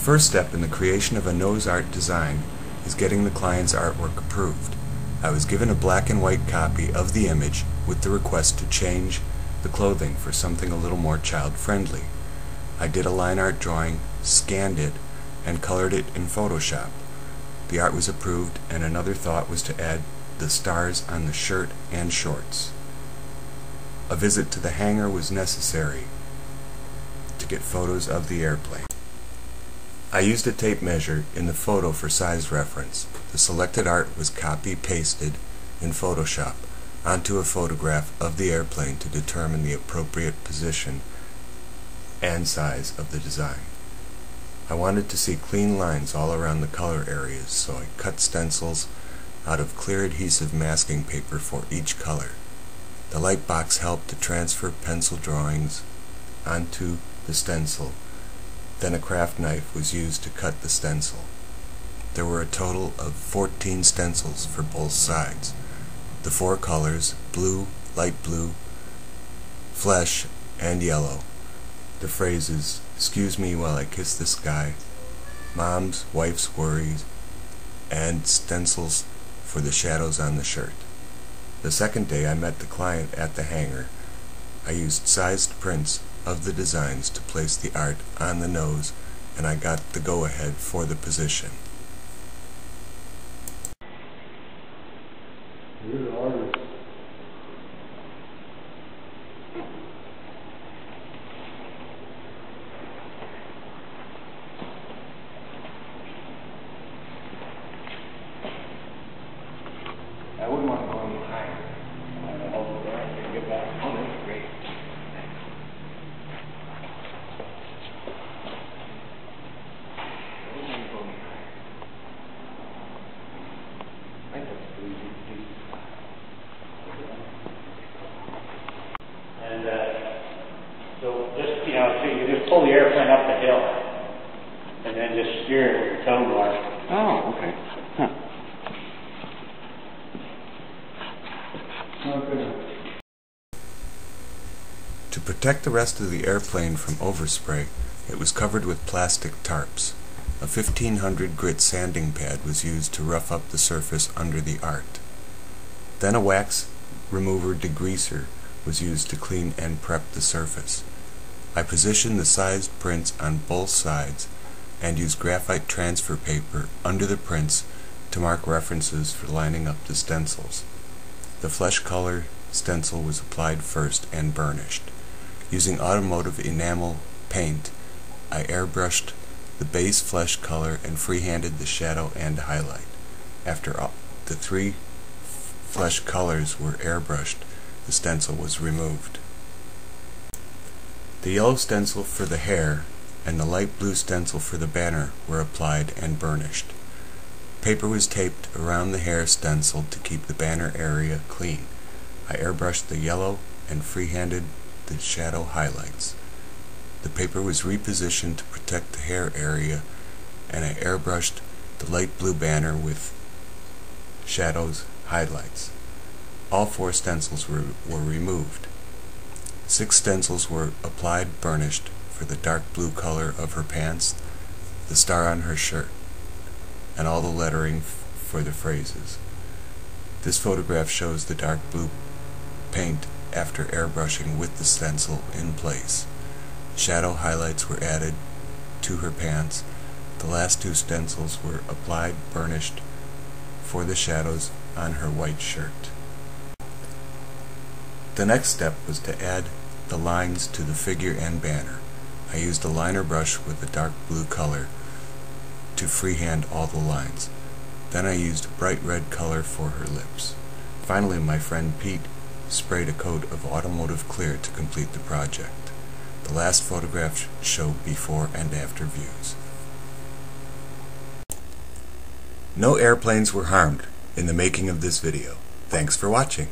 first step in the creation of a nose art design is getting the client's artwork approved. I was given a black and white copy of the image with the request to change the clothing for something a little more child-friendly. I did a line art drawing, scanned it, and colored it in Photoshop. The art was approved, and another thought was to add the stars on the shirt and shorts. A visit to the hangar was necessary to get photos of the airplane. I used a tape measure in the photo for size reference. The selected art was copy-pasted in Photoshop onto a photograph of the airplane to determine the appropriate position and size of the design. I wanted to see clean lines all around the color areas, so I cut stencils out of clear adhesive masking paper for each color. The light box helped to transfer pencil drawings onto the stencil. Then a craft knife was used to cut the stencil. There were a total of 14 stencils for both sides. The four colors, blue, light blue, flesh, and yellow. The phrases, "Excuse me while I kiss this guy," "Mom's wife's worries," and stencils for the shadows on the shirt. The second day I met the client at the hangar. I used sized prints of the designs to place the art on the nose, and I got the go-ahead for the position. You're the artist. I wouldn't want to go any higher. Over there, I can get back. Oh, that's great. And so just, so you just pull the airplane up the hill and then just steer it with your thumb bar. Oh, okay. Huh. To protect the rest of the airplane from overspray, it was covered with plastic tarps. A 1500 grit sanding pad was used to rough up the surface under the art. Then a wax remover degreaser was used to clean and prep the surface. I positioned the sized prints on both sides and used graphite transfer paper under the prints to mark references for lining up the stencils. The flesh color stencil was applied first and burnished. Using automotive enamel paint, I airbrushed the base flesh color and freehanded the shadow and highlight. After the three flesh colors were airbrushed, the stencil was removed. The yellow stencil for the hair and the light blue stencil for the banner were applied and burnished. Paper was taped around the hair stencil to keep the banner area clean. I airbrushed the yellow and freehanded the shadow highlights. The paper was repositioned to protect the hair area, and I airbrushed the light blue banner with shadows highlights. All four stencils were removed. 6 stencils were applied burnished for the dark blue color of her pants, the star on her shirt, and all the lettering for the phrases. This photograph shows the dark blue paint after airbrushing with the stencil in place. Shadow highlights were added to her pants. The last 2 stencils were applied burnished for the shadows on her white shirt. The next step was to add the lines to the figure and banner. I used a liner brush with a dark blue color to freehand all the lines. Then I used a bright red color for her lips. Finally, my friend Pete sprayed a coat of automotive clear to complete the project. The last photograph showed before and after views. No airplanes were harmed in the making of this video. Thanks for watching.